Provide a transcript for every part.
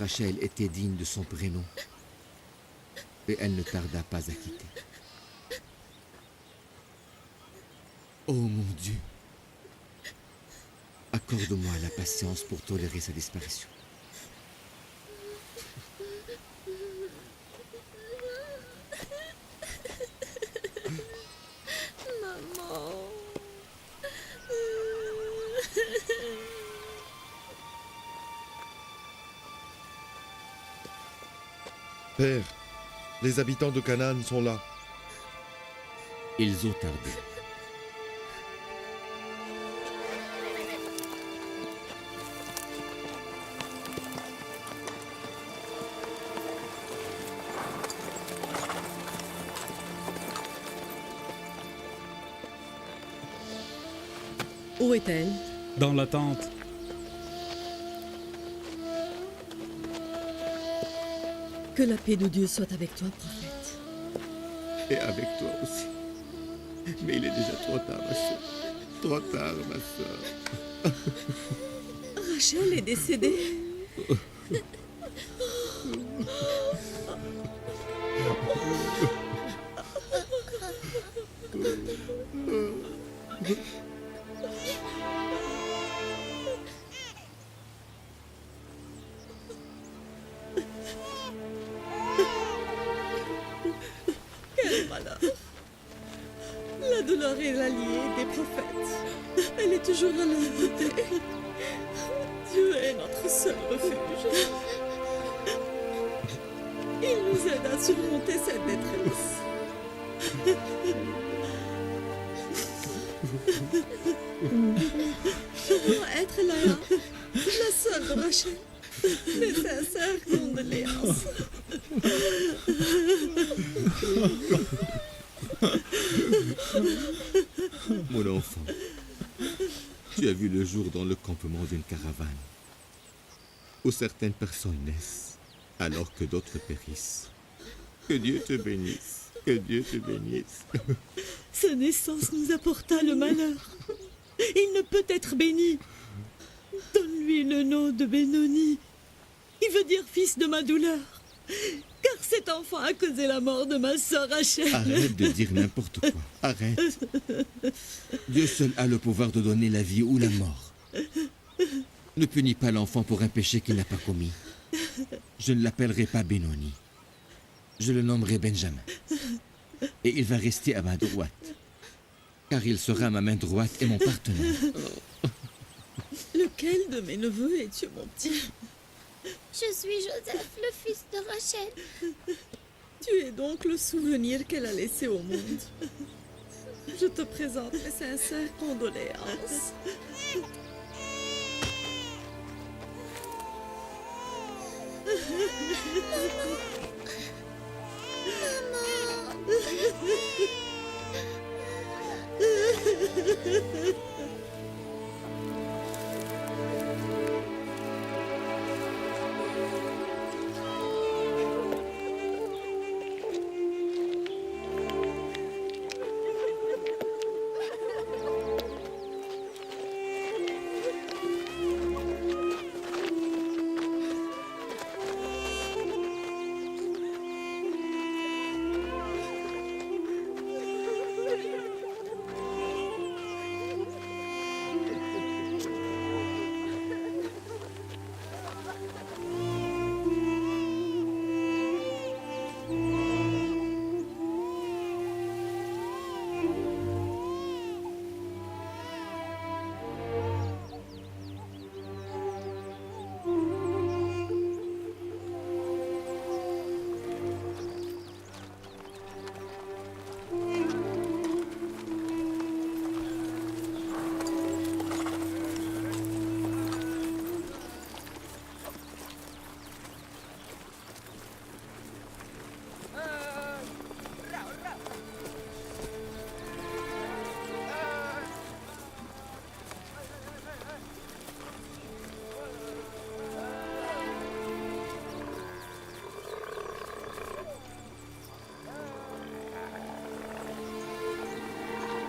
Rachel était digne de son prénom. Et elle ne tarda pas à quitter. Oh mon Dieu! Accorde-moi la patience pour tolérer sa disparition. Maman. Père, les habitants de Canaan sont là. Ils ont tardé. Où est-elle? Dans la tente. Que la paix de Dieu soit avec toi, prophète. Et avec toi aussi. Mais il est déjà trop tard, ma soeur. Trop tard, ma soeur. Rachel est décédée. Quel malheur. La douleur est l'alliée des prophètes. Elle est toujours à leur côté. Dieu est notre seul refuge. Il nous aide à surmonter cette détresse. Je dois être là, la sœur de Rachel. Mes sincères condoléances. Mon enfant, tu as vu le jour dans le campement d'une caravane, où certaines personnes naissent, alors que d'autres périssent. Que Dieu te bénisse, que Dieu te bénisse. Sa naissance nous apporta le malheur. Il ne peut être béni. Donne-lui le nom de Benoni, qui veut dire fils de ma douleur. Car cet enfant a causé la mort de ma sœur Rachel. Arrête de dire n'importe quoi, arrête. Dieu seul a le pouvoir de donner la vie ou la mort. Ne punis pas l'enfant pour un péché qu'il n'a pas commis. Je ne l'appellerai pas Benoni. Je le nommerai Benjamin. Et il va rester à ma droite. Car il sera ma main droite et mon partenaire. Lequel de mes neveux es-tu, mon petit? Je suis Joseph, le fils de Rachel. Tu es donc le souvenir qu'elle a laissé au monde. Je te présente mes sincères condoléances.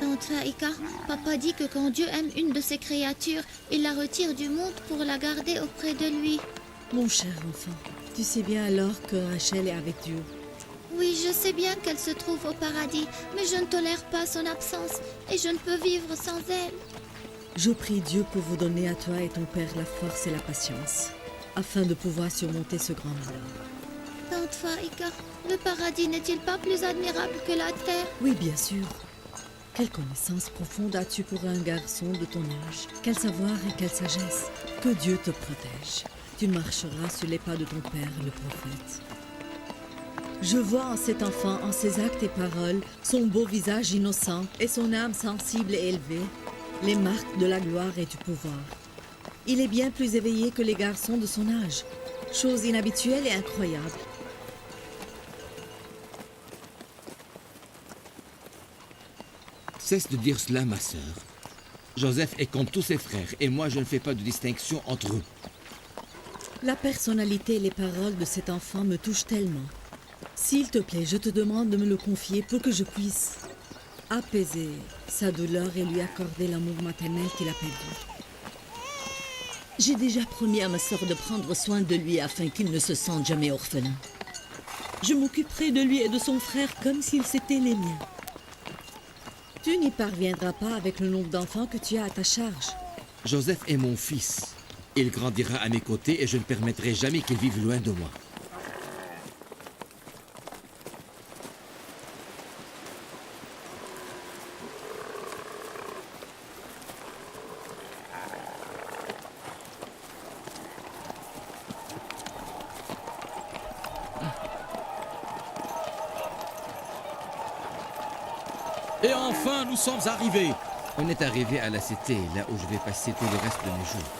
Tante Faïka, papa dit que quand Dieu aime une de ses créatures, il la retire du monde pour la garder auprès de lui. Mon cher enfant, tu sais bien alors que Rachel est avec Dieu. Oui, je sais bien qu'elle se trouve au paradis, mais je ne tolère pas son absence et je ne peux vivre sans elle. Je prie Dieu pour vous donner à toi et ton père la force et la patience, afin de pouvoir surmonter ce grand malheur. Tante Faïka, le paradis n'est-il pas plus admirable que la terre? Oui, bien sûr. Quelle connaissance profonde as-tu pour un garçon de ton âge? Quel savoir et quelle sagesse? Que Dieu te protège. Tu marcheras sur les pas de ton père, le prophète. Je vois en cet enfant, en ses actes et paroles, son beau visage innocent et son âme sensible et élevée, les marques de la gloire et du pouvoir. Il est bien plus éveillé que les garçons de son âge, chose inhabituelle et incroyable. Cesse de dire cela, ma sœur. Joseph est comme tous ses frères, et moi je ne fais pas de distinction entre eux. La personnalité et les paroles de cet enfant me touchent tellement. S'il te plaît, je te demande de me le confier pour que je puisse apaiser sa douleur et lui accorder l'amour maternel qu'il a perdu. J'ai déjà promis à ma sœur de prendre soin de lui afin qu'il ne se sente jamais orphelin. Je m'occuperai de lui et de son frère comme s'ils étaient les miens. Tu n'y parviendras pas avec le nombre d'enfants que tu as à ta charge. Joseph est mon fils. Il grandira à mes côtés et je ne permettrai jamais qu'il vive loin de moi. Et enfin, nous sommes arrivés. On est arrivé à la cité, là où je vais passer tout le reste de mes jours.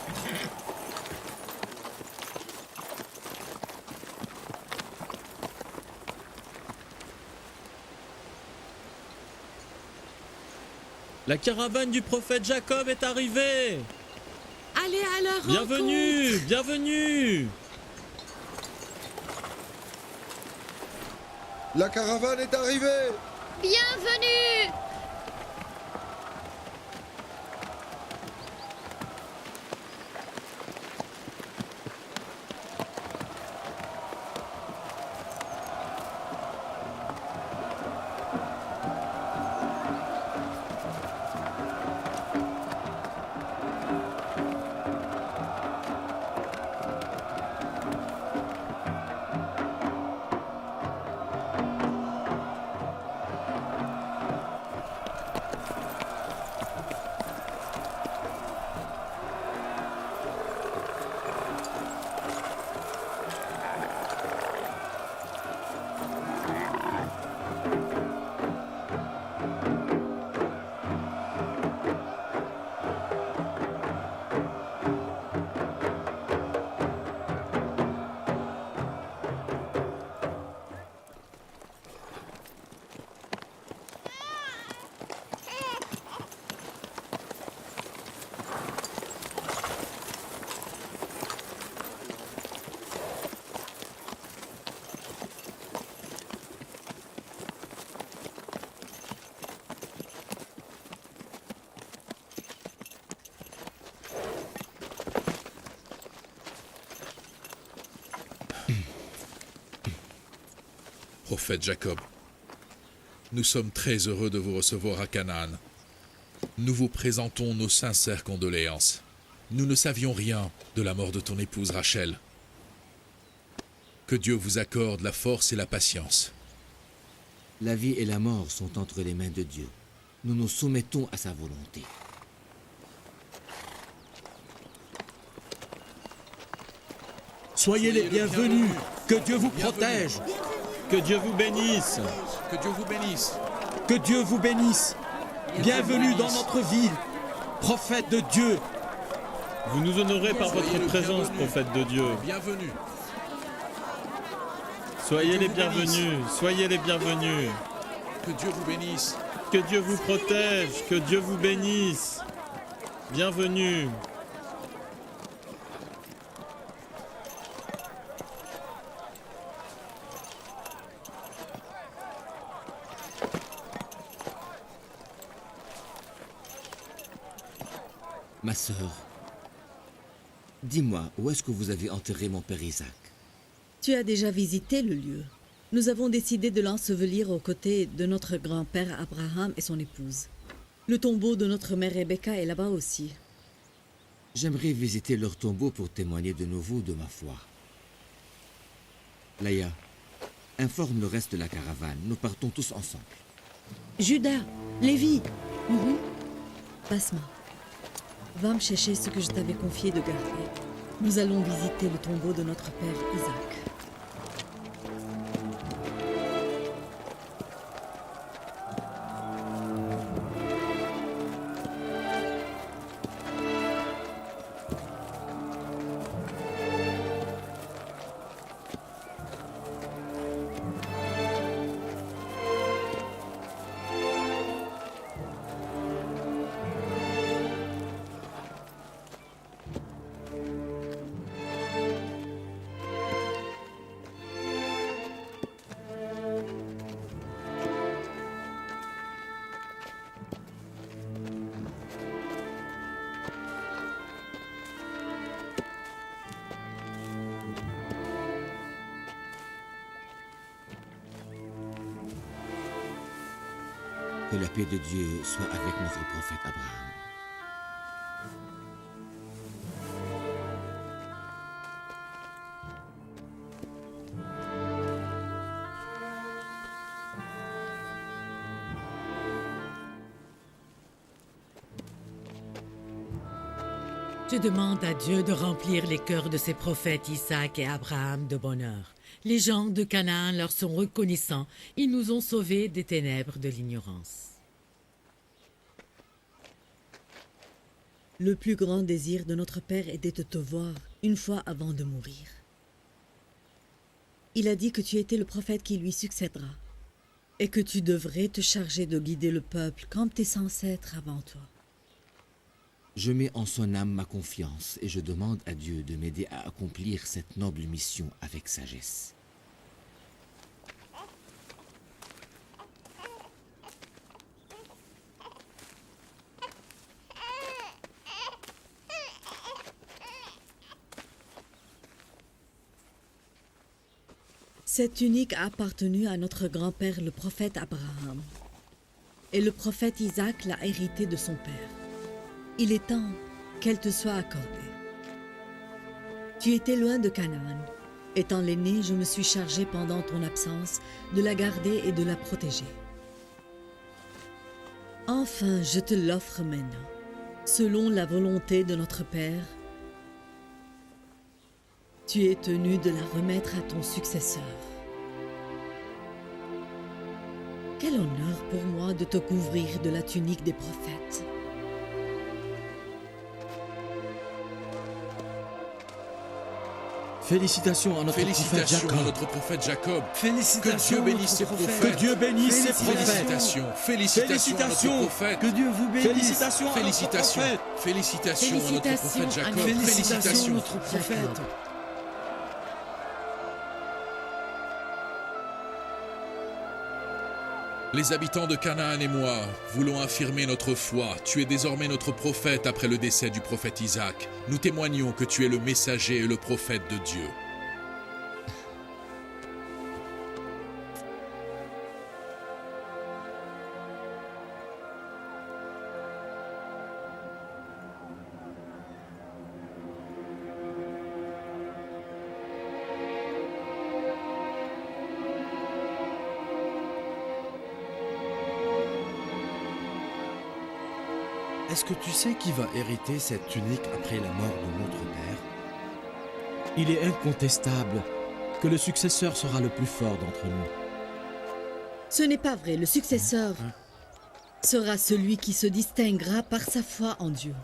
La caravane du prophète Jacob est arrivée. Allez à leur Bienvenue, rencontre. bienvenue. La caravane est arrivée! Bienvenue! Prophète Jacob, nous sommes très heureux de vous recevoir à Canaan. Nous vous présentons nos sincères condoléances. Nous ne savions rien de la mort de ton épouse Rachel. Que Dieu vous accorde la force et la patience. La vie et la mort sont entre les mains de Dieu. Nous nous soumettons à sa volonté. Soyez les bienvenus. Que Dieu vous protège. Que Dieu vous bénisse. Que Dieu vous bénisse. Que Dieu vous bénisse. Bienvenue dans notre ville, prophète de Dieu. Vous nous honorez par votre présence, prophète de Dieu. Bienvenue. Soyez les bienvenus, soyez les bienvenus. Que Dieu vous bénisse. Que Dieu vous protège, que Dieu vous bénisse. Bienvenue. Ma sœur, Dis-moi, où est-ce que vous avez enterré mon père Isaac? Tu as déjà visité le lieu. Nous avons décidé de l'ensevelir aux côtés de notre grand-père Abraham et son épouse. Le tombeau de notre mère Rebecca est là-bas aussi. J'aimerais visiter leur tombeau pour témoigner de nouveau de ma foi. Laïa, informe le reste de la caravane. Nous partons tous ensemble. Judas, Lévi, Basma, va me chercher ce que je t'avais confié de garder. Nous allons visiter le tombeau de notre père Isaac. Que la paix de Dieu soit avec notre prophète Abraham. Je demande à Dieu de remplir les cœurs de ses prophètes Isaac et Abraham de bonheur. Les gens de Canaan leur sont reconnaissants. Ils nous ont sauvés des ténèbres de l'ignorance. Le plus grand désir de notre père était de te voir une fois avant de mourir. Il a dit que tu étais le prophète qui lui succédera et que tu devrais te charger de guider le peuple comme tes ancêtres avant toi. Je mets en son âme ma confiance et je demande à Dieu de m'aider à accomplir cette noble mission avec sagesse. Cette tunique a appartenu à notre grand-père, le prophète Abraham. Et le prophète Isaac l'a héritée de son père. Il est temps qu'elle te soit accordée. Tu étais loin de Canaan. Étant l'aîné, je me suis chargé pendant ton absence de la garder et de la protéger. Enfin, je te l'offre maintenant, selon la volonté de notre Père. Tu es tenu de la remettre à ton successeur. Quel honneur pour moi de te couvrir de la tunique des prophètes. Félicitations à notre prophète Jacob. Jacob. Félicitations Que Dieu bénisse ses prophètes. Que Dieu bénisse ses prophètes. Félicitations à notre prophète. Que Dieu vous bénisse. Félicitations à notre prophète Jacob. Félicitations à notre prophète. Les habitants de Canaan et moi voulons affirmer notre foi. Tu es désormais notre prophète après le décès du prophète Isaac. Nous témoignons que tu es le messager et le prophète de Dieu. Est-ce que tu sais qui va hériter cette tunique après la mort de notre père? Il est incontestable que le successeur sera le plus fort d'entre nous. Ce n'est pas vrai, le successeur sera celui qui se distinguera par sa foi en Dieu.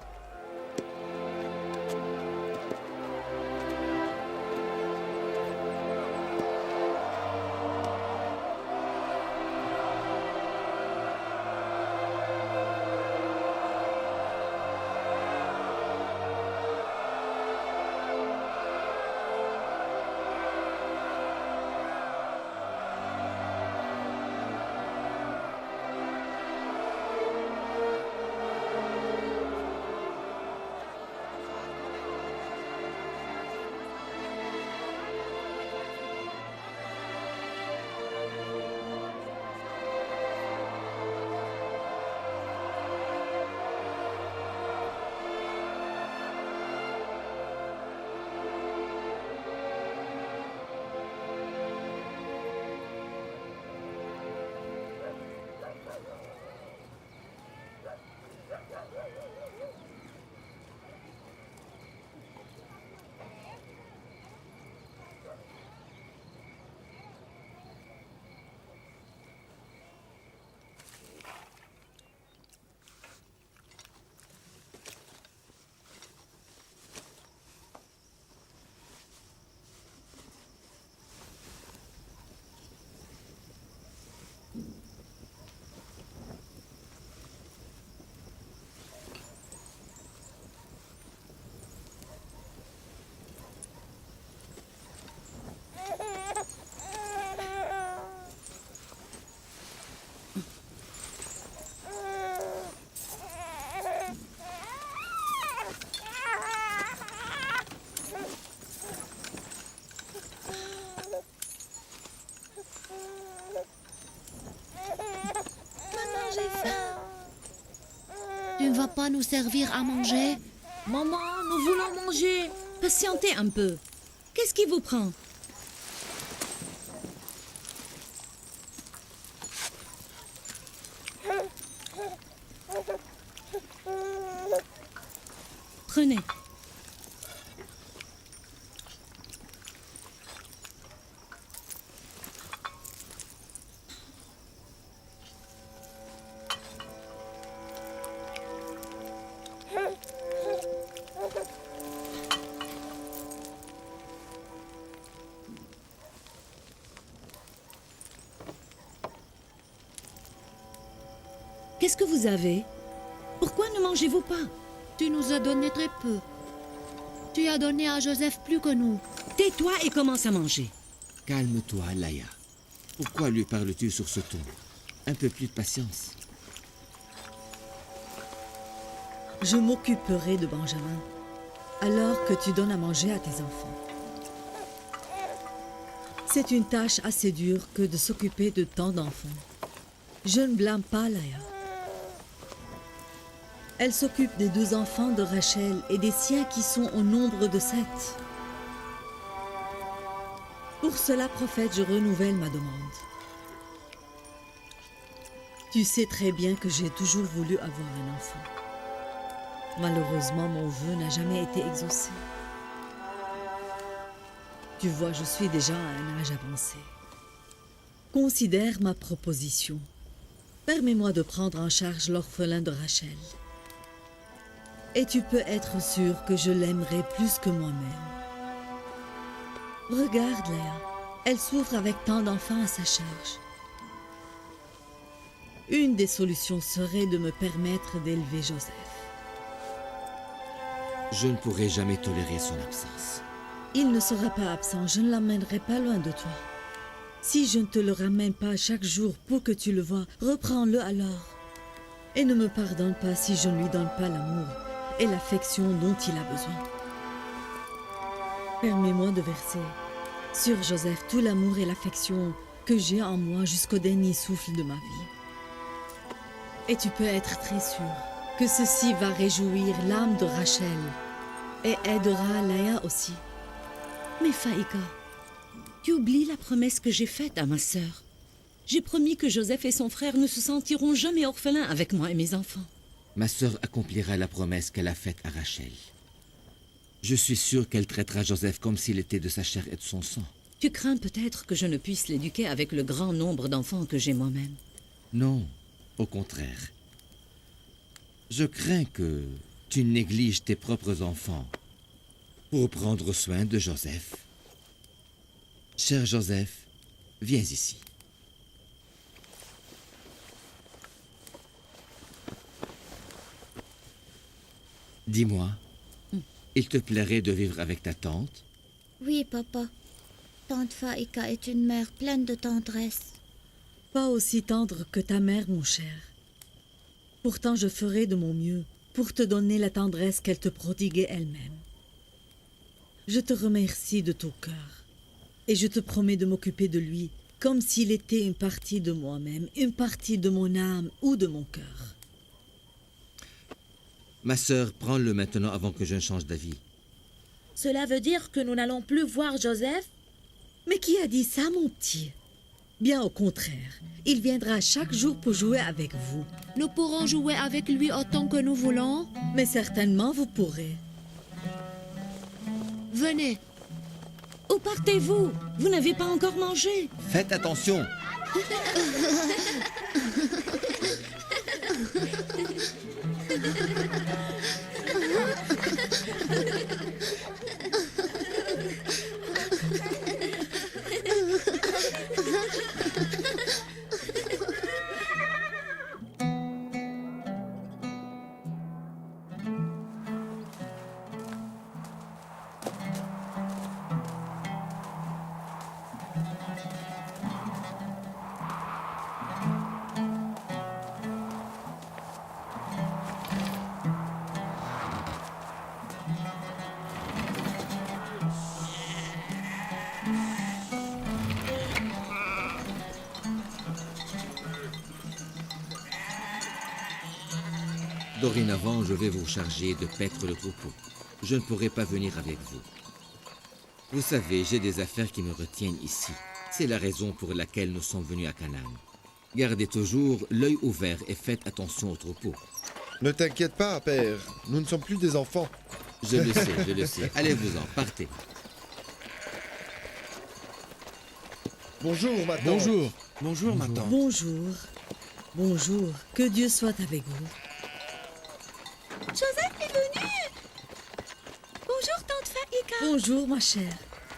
Tu ne vas pas nous servir à manger? Maman, nous voulons manger. Patientez un peu. Qu'est-ce qui vous prend? Prenez. Qu'est-ce que vous avez? Pourquoi ne mangez-vous pas? Tu nous as donné très peu. Tu as donné à Joseph plus que nous. Tais-toi et commence à manger. Calme-toi, Laïa. Pourquoi lui parles-tu sur ce ton? Un peu plus de patience. Je m'occuperai de Benjamin, alors que tu donnes à manger à tes enfants. C'est une tâche assez dure que de s'occuper de tant d'enfants. Je ne blâme pas Laïa. Elle s'occupe des 2 enfants de Rachel et des siens qui sont au nombre de 7. Pour cela, prophète, je renouvelle ma demande. Tu sais très bien que j'ai toujours voulu avoir un enfant. Malheureusement, mon vœu n'a jamais été exaucé. Tu vois, je suis déjà à un âge avancé. Considère ma proposition. Permets-moi de prendre en charge l'orphelin de Rachel. Et tu peux être sûr que je l'aimerai plus que moi-même. Regarde, Léa. Elle souffre avec tant d'enfants à sa charge. Une des solutions serait de me permettre d'élever Joseph. Je ne pourrai jamais tolérer son absence. Il ne sera pas absent, je ne l'emmènerai pas loin de toi. Si je ne te le ramène pas chaque jour pour que tu le vois, reprends-le alors. Et ne me pardonne pas si je ne lui donne pas l'amour et l'affection dont il a besoin. Permets-moi de verser sur Joseph tout l'amour et l'affection que j'ai en moi jusqu'au dernier souffle de ma vie. Et tu peux être très sûr que ceci va réjouir l'âme de Rachel et aidera Léa aussi. Mais Faïka, tu oublies la promesse que j'ai faite à ma sœur. J'ai promis que Joseph et son frère ne se sentiront jamais orphelins avec moi et mes enfants. Ma sœur accomplira la promesse qu'elle a faite à Rachel. Je suis sûr qu'elle traitera Joseph comme s'il était de sa chair et de son sang. Tu crains peut-être que je ne puisse l'éduquer avec le grand nombre d'enfants que j'ai moi-même. Non, au contraire. Je crains que tu négliges tes propres enfants pour prendre soin de Joseph. Cher Joseph, viens ici. Dis-moi, il te plairait de vivre avec ta tante? Oui, papa. Tante Faïka est une mère pleine de tendresse. Pas aussi tendre que ta mère, mon cher. Pourtant, je ferai de mon mieux pour te donner la tendresse qu'elle te prodiguait elle-même. Je te remercie de tout cœur et je te promets de m'occuper de lui comme s'il était une partie de moi-même, une partie de mon âme ou de mon cœur. Ma sœur, prends-le maintenant avant que je ne change d'avis. Cela veut dire que nous n'allons plus voir Joseph? Mais qui a dit ça, mon petit? Bien au contraire, il viendra chaque jour pour jouer avec vous. Nous pourrons jouer avec lui autant que nous voulons. Mais certainement vous pourrez. Venez. Où partez-vous? Vous n'avez pas encore mangé. Faites attention! Dorénavant, je vais vous charger de paître le troupeau. Je ne pourrai pas venir avec vous. Vous savez, j'ai des affaires qui me retiennent ici. C'est la raison pour laquelle nous sommes venus à Canaan. Gardez toujours l'œil ouvert et faites attention au troupeau. Ne t'inquiète pas, père. Nous ne sommes plus des enfants. Je le sais, je le sais. Allez-vous-en, partez. Bonjour, ma tante. Bonjour. Bonjour, ma tante. Bonjour. Bonjour. Que Dieu soit avec vous. Joseph est venu. Bonjour, tante Faïka. Bonjour, ma chère.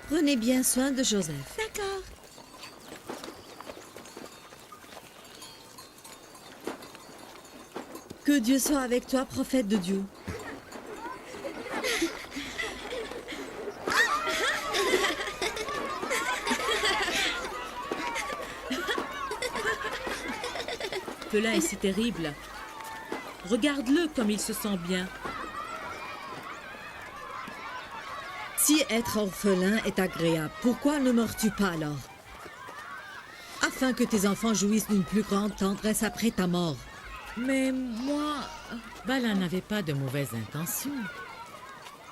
Prenez bien soin de Joseph. D'accord. Que Dieu soit avec toi, prophète de Dieu. Pelin est si terrible. Regarde-le comme il se sent bien. Si être orphelin est agréable, pourquoi ne meurs-tu pas alors? Afin que tes enfants jouissent d'une plus grande tendresse après ta mort. Mais moi, Bala n'avait pas de mauvaises intentions.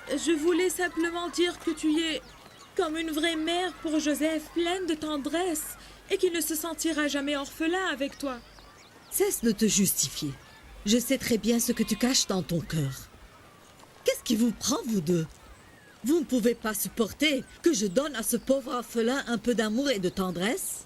je voulais simplement dire que tu es comme une vraie mère pour Joseph, pleine de tendresse, et qu'il ne se sentira jamais orphelin avec toi. Cesse de te justifier. Je sais très bien ce que tu caches dans ton cœur. Qu'est-ce qui vous prend, vous deux? Vous ne pouvez pas supporter que je donne à ce pauvre orphelin un peu d'amour et de tendresse?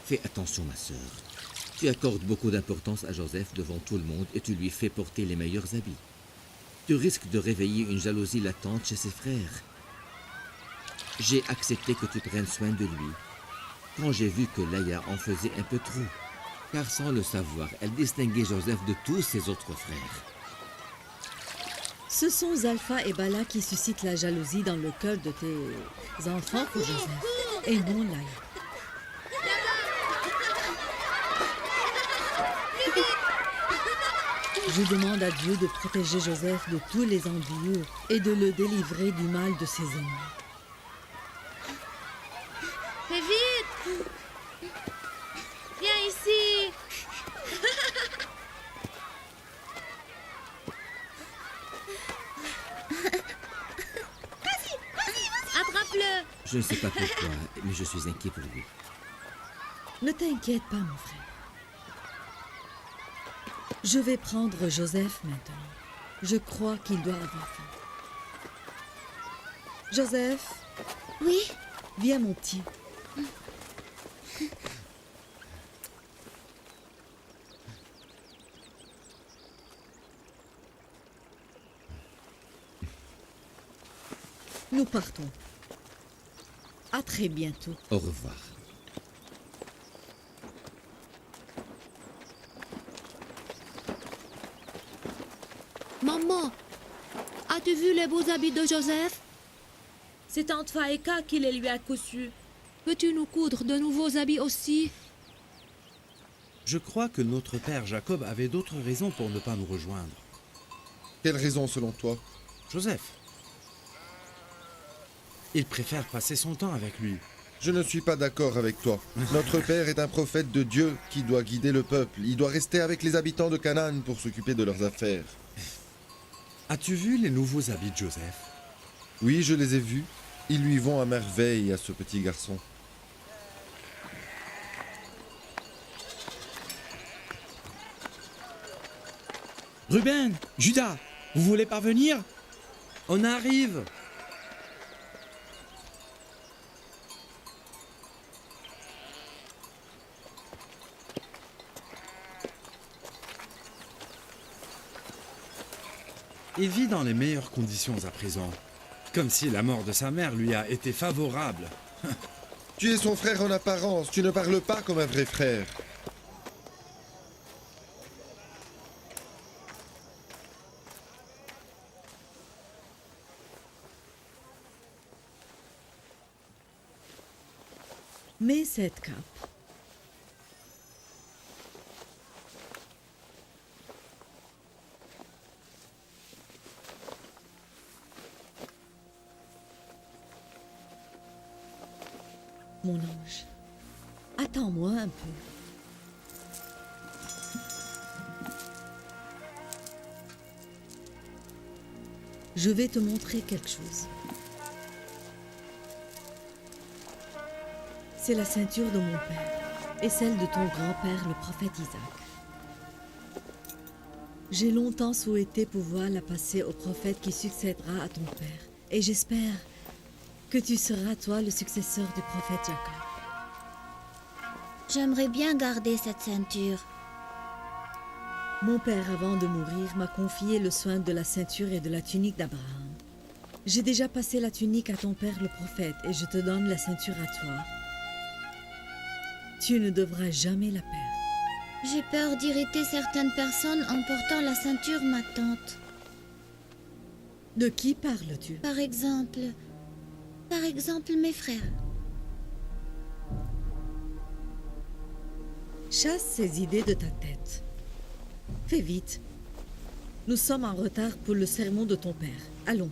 Fais attention, ma sœur. Tu accordes beaucoup d'importance à Joseph devant tout le monde et tu lui fais porter les meilleurs habits. Tu risques de réveiller une jalousie latente chez ses frères. J'ai accepté que tu prennes soin de lui quand j'ai vu que Laïa en faisait un peu trop. Car sans le savoir, elle distinguait Joseph de tous ses autres frères. Ce sont Zalpha et Bala qui suscitent la jalousie dans le cœur de tes enfants pour Joseph, et non Laïa. Je demande à Dieu de protéger Joseph de tous les envieux et de le délivrer du mal de ses ennemis. Fais vite! Viens ici! Attrape-le! Je ne sais pas pourquoi, mais je suis inquiet pour lui. Ne t'inquiète pas, mon frère. Je vais prendre Joseph maintenant. Je crois qu'il doit avoir faim. Joseph, Oui? viens mon petit. Nous partons. À très bientôt. Au revoir. Maman, as-tu vu les beaux habits de Joseph? C'est tante Faïka qui les lui a cousus. Peux-tu nous coudre de nouveaux habits aussi? Je crois que notre père Jacob avait d'autres raisons pour ne pas nous rejoindre. Quelle raison selon toi? Joseph. Il préfère passer son temps avec lui. Je ne suis pas d'accord avec toi. Notre père est un prophète de Dieu qui doit guider le peuple. Il doit rester avec les habitants de Canaan pour s'occuper de leurs affaires. As-tu vu les nouveaux habits de Joseph? Oui, je les ai vus. Ils lui vont à merveille à ce petit garçon. Ruben, Judas, vous voulez parvenir? On arrive! Il vit dans les meilleures conditions à présent. Comme si la mort de sa mère lui a été favorable. Tu es son frère en apparence. Tu ne parles pas comme un vrai frère. Mets cette cape. Mon ange, attends-moi un peu. Je vais te montrer quelque chose. C'est la ceinture de mon père et celle de ton grand-père, le prophète Isaac. J'ai longtemps souhaité pouvoir la passer au prophète qui succédera à ton père. Et j'espère que tu seras, toi, le successeur du prophète Jacob. J'aimerais bien garder cette ceinture. Mon père, avant de mourir, m'a confié le soin de la ceinture et de la tunique d'Abraham. J'ai déjà passé la tunique à ton père, le prophète, et je te donne la ceinture à toi. Tu ne devras jamais la perdre. J'ai peur d'irriter certaines personnes en portant la ceinture, ma tante. De qui parles-tu? Par exemple, mes frères. Chasse ces idées de ta tête. Fais vite. Nous sommes en retard pour le sermon de ton père. Allons.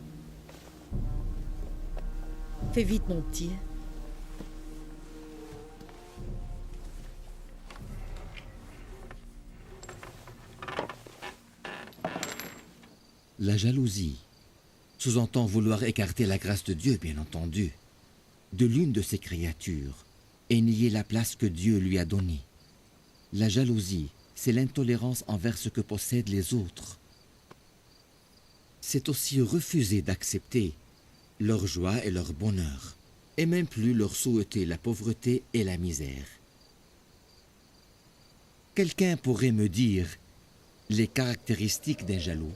Fais vite, mon petit. La jalousie sous-entend vouloir écarter la grâce de Dieu, bien entendu, de l'une de ses créatures et nier la place que Dieu lui a donnée. La jalousie, c'est l'intolérance envers ce que possèdent les autres. C'est aussi refuser d'accepter leur joie et leur bonheur, et même plus leur souhaiter la pauvreté et la misère. Quelqu'un pourrait me dire les caractéristiques d'un jaloux.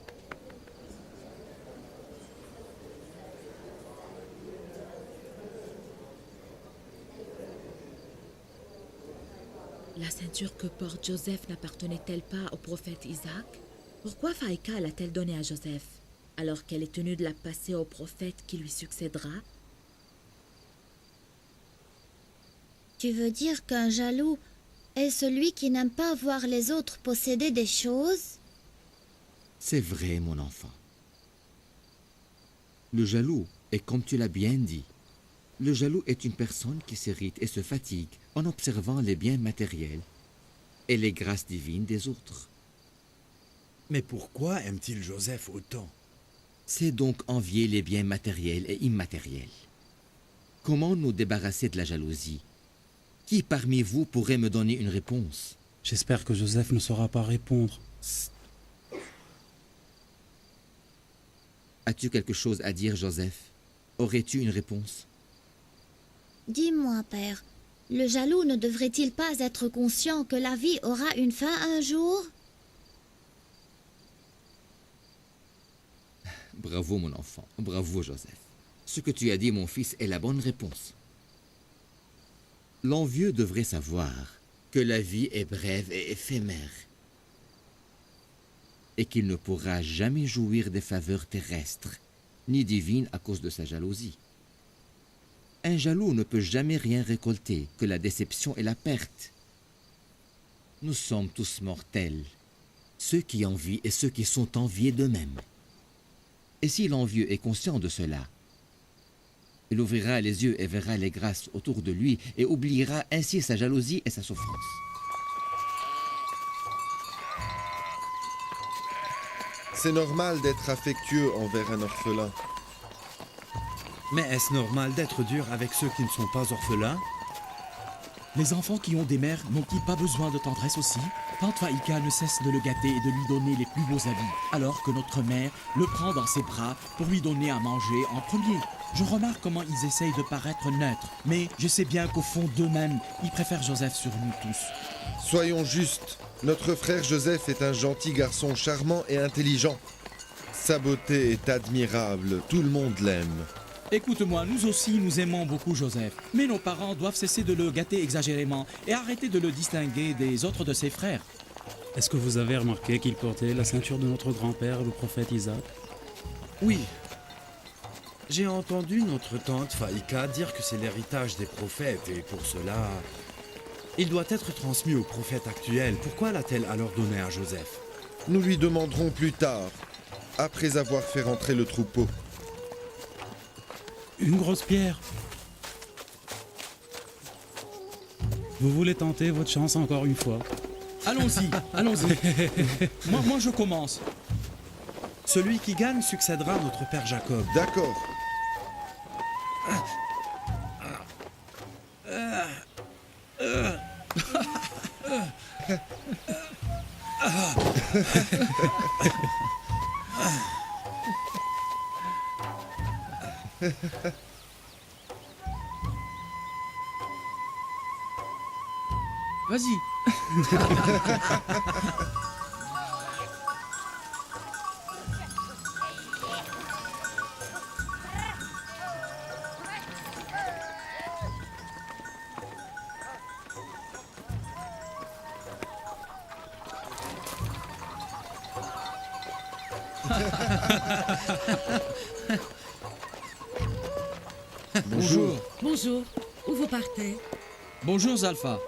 La ceinture que porte Joseph n'appartenait-elle pas au prophète Isaac? Pourquoi Faïka l'a-t-elle donnée à Joseph, alors qu'elle est tenue de la passer au prophète qui lui succédera? Tu veux dire qu'un jaloux est celui qui n'aime pas voir les autres posséder des choses? C'est vrai, mon enfant. Le jaloux est comme tu l'as bien dit. Le jaloux est une personne qui s'irrite et se fatigue en observant les biens matériels et les grâces divines des autres. Mais pourquoi aime-t-il Joseph autant? C'est donc envier les biens matériels et immatériels. Comment nous débarrasser de la jalousie? Qui parmi vous pourrait me donner une réponse? J'espère que Joseph ne saura pas répondre. As-tu quelque chose à dire, Joseph? Aurais-tu une réponse? Dis-moi, père, le jaloux ne devrait-il pas être conscient que la vie aura une fin un jour? Bravo, mon enfant. Bravo, Joseph. Ce que tu as dit, mon fils, est la bonne réponse. L'envieux devrait savoir que la vie est brève et éphémère et qu'il ne pourra jamais jouir des faveurs terrestres ni divines à cause de sa jalousie. Un jaloux ne peut jamais rien récolter que la déception et la perte. Nous sommes tous mortels, ceux qui envient et ceux qui sont enviés d'eux-mêmes. Et si l'envieux est conscient de cela, il ouvrira les yeux et verra les grâces autour de lui et oubliera ainsi sa jalousie et sa souffrance. C'est normal d'être affectueux envers un orphelin. Mais est-ce normal d'être dur avec ceux qui ne sont pas orphelins? Les enfants qui ont des mères n'ont-ils pas besoin de tendresse aussi? Tante Faïka ne cesse de le gâter et de lui donner les plus beaux habits, alors que notre mère le prend dans ses bras pour lui donner à manger en premier. Je remarque comment ils essayent de paraître neutres, mais je sais bien qu'au fond d'eux-mêmes, ils préfèrent Joseph sur nous tous. Soyons justes. Notre frère Joseph est un gentil garçon charmant et intelligent. Sa beauté est admirable, tout le monde l'aime. Écoute-moi, nous aussi nous aimons beaucoup Joseph, mais nos parents doivent cesser de le gâter exagérément et arrêter de le distinguer des autres de ses frères. Est-ce que vous avez remarqué qu'il portait la ceinture de notre grand-père, le prophète Isaac? Oui. J'ai entendu notre tante Faïka dire que c'est l'héritage des prophètes et pour cela, il doit être transmis aux prophètes actuels. Pourquoi l'a-t-elle alors donné à Joseph? Nous lui demanderons plus tard, après avoir fait rentrer le troupeau. Une grosse pierre. Vous voulez tenter votre chance encore une fois? Allons-y, allons-y. moi, je commence. Celui qui gagne succédera à notre père Jacob. D'accord. Vas-y. Bonjour. Bonjour. Où vous partez? Bonjour Zalpha.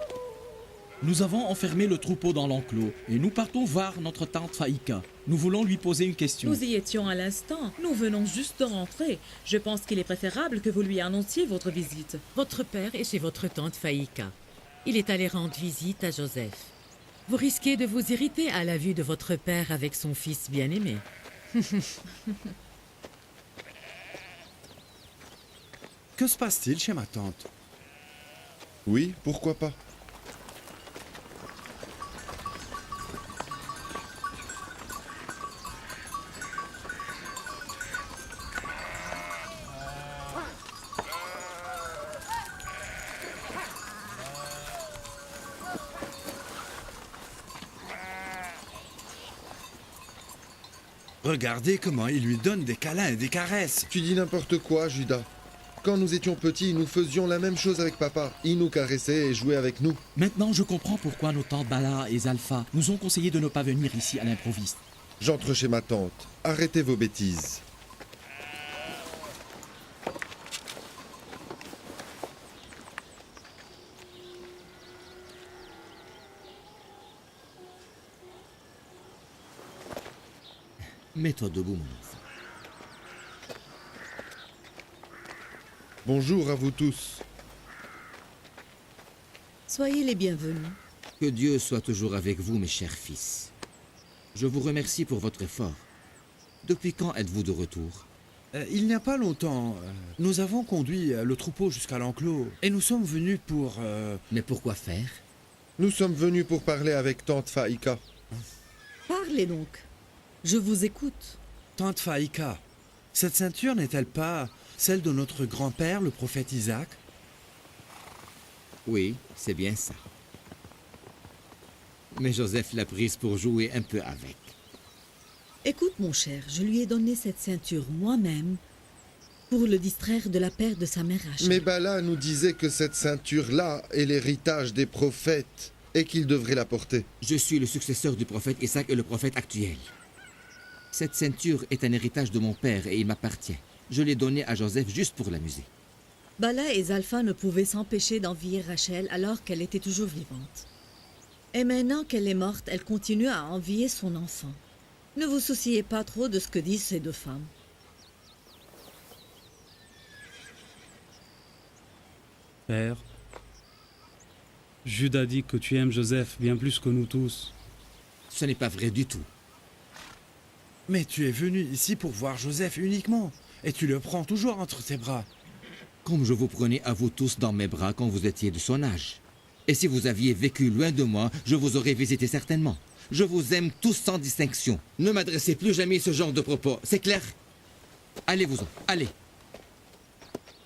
Nous avons enfermé le troupeau dans l'enclos et nous partons voir notre tante Faïka. Nous voulons lui poser une question. Nous y étions à l'instant. Nous venons juste de rentrer. Je pense qu'il est préférable que vous lui annonciez votre visite. Votre père est chez votre tante Faïka. Il est allé rendre visite à Joseph. Vous risquez de vous irriter à la vue de votre père avec son fils bien-aimé. Que se passe-t-il chez ma tante? Oui, pourquoi pas? Regardez comment il lui donne des câlins et des caresses. Tu dis n'importe quoi, Judas. Quand nous étions petits, nous faisions la même chose avec papa. Il nous caressait et jouait avec nous. Maintenant, je comprends pourquoi nos tantes Bala et Zalpha nous ont conseillé de ne pas venir ici à l'improviste. J'entre chez ma tante. Arrêtez vos bêtises. Mets-toi debout, mon enfant. Bonjour à vous tous. Soyez les bienvenus. Que Dieu soit toujours avec vous, mes chers fils. Je vous remercie pour votre effort. Depuis quand êtes-vous de retour? Il n'y a pas longtemps, nous avons conduit le troupeau jusqu'à l'enclos et nous sommes venus pour... Mais pourquoi faire? Nous sommes venus pour parler avec tante Faïka. Parlez donc. Je vous écoute. Tante Faïka, cette ceinture n'est-elle pas celle de notre grand-père, le prophète Isaac? Oui, c'est bien ça. Mais Joseph l'a prise pour jouer un peu avec. Écoute, mon cher, je lui ai donné cette ceinture moi-même pour le distraire de la perte de sa mère Rachel. Mais Bala nous disait que cette ceinture-là est l'héritage des prophètes et qu'il devrait la porter. Je suis le successeur du prophète Isaac et le prophète actuel. Cette ceinture est un héritage de mon père et il m'appartient. Je l'ai donnée à Joseph juste pour l'amuser. Bala et Zalpha ne pouvaient s'empêcher d'envier Rachel alors qu'elle était toujours vivante. Et maintenant qu'elle est morte, elle continue à envier son enfant. Ne vous souciez pas trop de ce que disent ces deux femmes. Père, Judas dit que tu aimes Joseph bien plus que nous tous. Ce n'est pas vrai du tout. Mais tu es venu ici pour voir Joseph uniquement, et tu le prends toujours entre tes bras. Comme je vous prenais à vous tous dans mes bras quand vous étiez de son âge. Et si vous aviez vécu loin de moi, je vous aurais visité certainement. Je vous aime tous sans distinction. Ne m'adressez plus jamais ce genre de propos, c'est clair? Allez-vous-en, allez.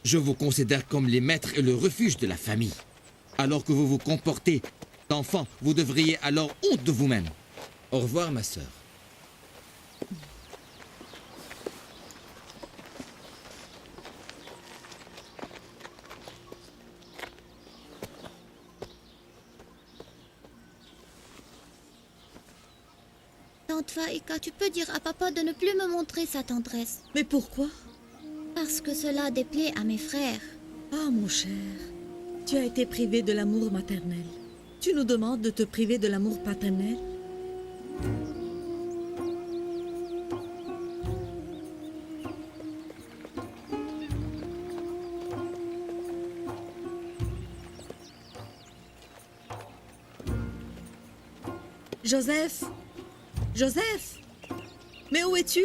Je vous considère comme les maîtres et le refuge de la famille. Alors que vous vous comportez d'enfant, vous devriez alors honte de vous-même. Au revoir, ma sœur. Tante Faïka, tu peux dire à papa de ne plus me montrer sa tendresse. Mais pourquoi? Parce que cela déplaît à mes frères. Ah, mon cher, tu as été privé de l'amour maternel. Tu nous demandes de te priver de l'amour paternel? Joseph! Joseph! Mais où es-tu?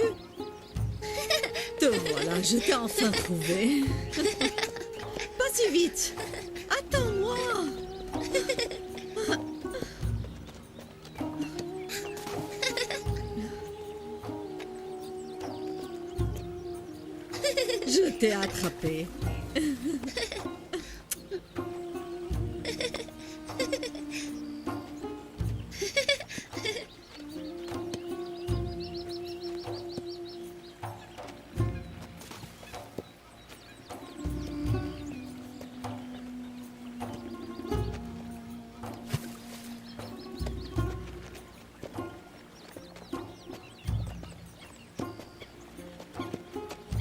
Te voilà, je t'ai enfin trouvé. Pas si vite! Attends-moi! Je t'ai attrapé.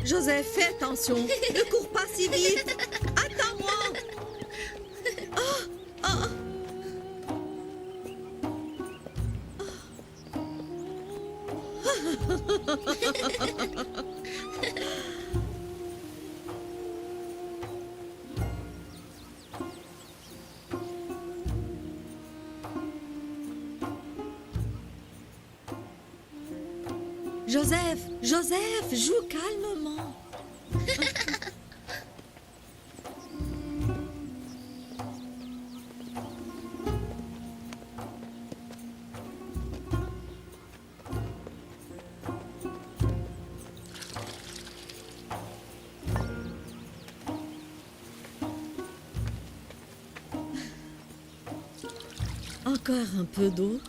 Joseph, fais attention. Ne cours pas si vite. Attends-moi. Ah, ah. Joseph, Joseph, joue calmement. Encore un peu d'eau.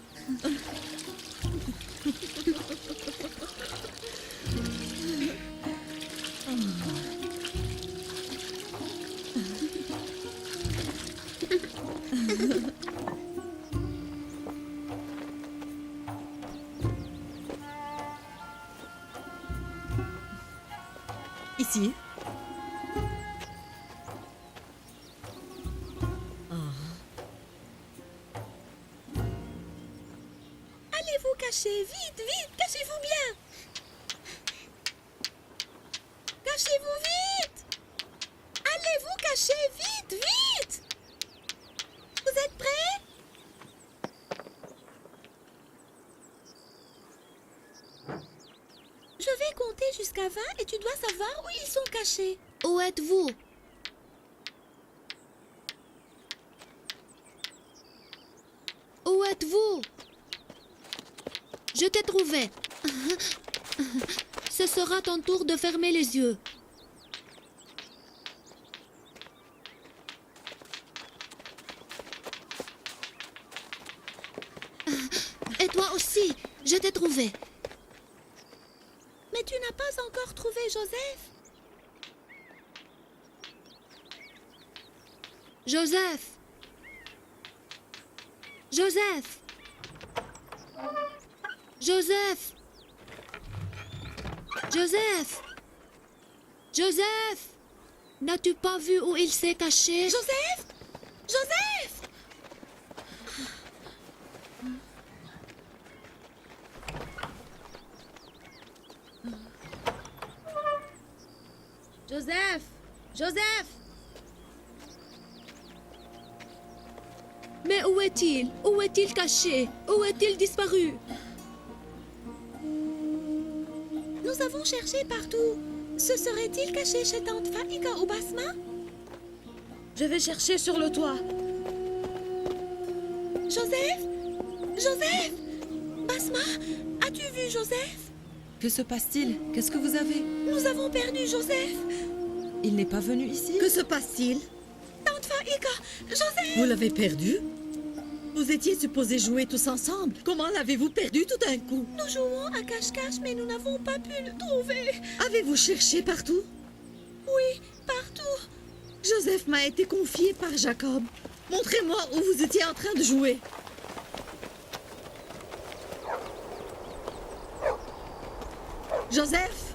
Ici. Allez-vous cacher, vite, vite, cachez-vous bien. Cachez-vous vite. Allez-vous cacher, vite, vite. Vous êtes prêts? Je vais compter jusqu'à 20 et tu dois savoir où ils sont cachés. Où êtes-vous? Où êtes-vous? Je t'ai trouvé. Ce sera ton tour de fermer les yeux. Et toi aussi, je t'ai trouvé. Mais tu n'as pas encore trouvé Joseph? Joseph! Joseph! Joseph! Joseph! Joseph! N'as-tu pas vu où il s'est caché? Joseph! Joseph! Joseph! Joseph! Mais où est-il? Où est-il caché? Où est-il disparu? Nous avons cherché partout. Se serait-il caché chez Tante Faïka ou Basma? Je vais chercher sur le toit. Joseph? Joseph? Basma, as-tu vu Joseph? Que se passe-t-il? Qu'est-ce que vous avez? Nous avons perdu Joseph. Il n'est pas venu ici? Que se passe-t-il? Tante Faïka, Joseph! Vous l'avez perdu? Vous étiez supposés jouer tous ensemble. Comment l'avez-vous perdu tout d'un coup? Nous jouons à cache-cache, mais nous n'avons pas pu le trouver. Avez-vous cherché partout? Oui, partout. Joseph m'a été confié par Jacob. Montrez-moi où vous étiez en train de jouer. Joseph!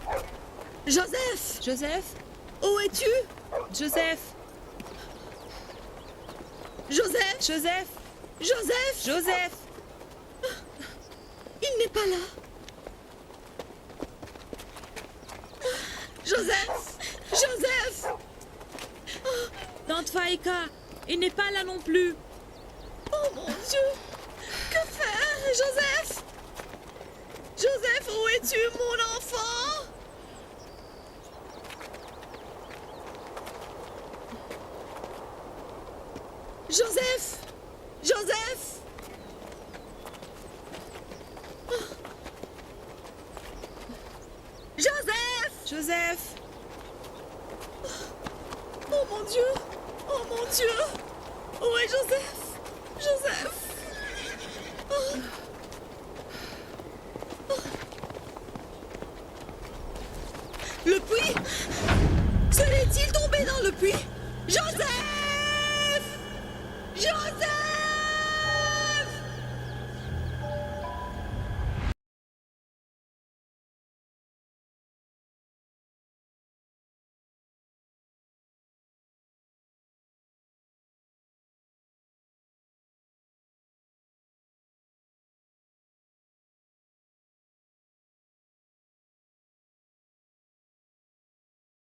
Joseph! Joseph? Où es-tu? Joseph? Joseph! Joseph? Joseph! Joseph? Il n'est pas là. Joseph! Joseph! Tante Faïka, il n'est pas là non plus. Oh mon Dieu! Que faire, Joseph? Joseph, où es-tu, mon enfant? Joseph! Joseph! Joseph! Joseph? Oh mon Dieu! Oh mon Dieu! Où est Joseph? Joseph! Oh. Le puits? Serait-il tombé dans le puits? Joseph!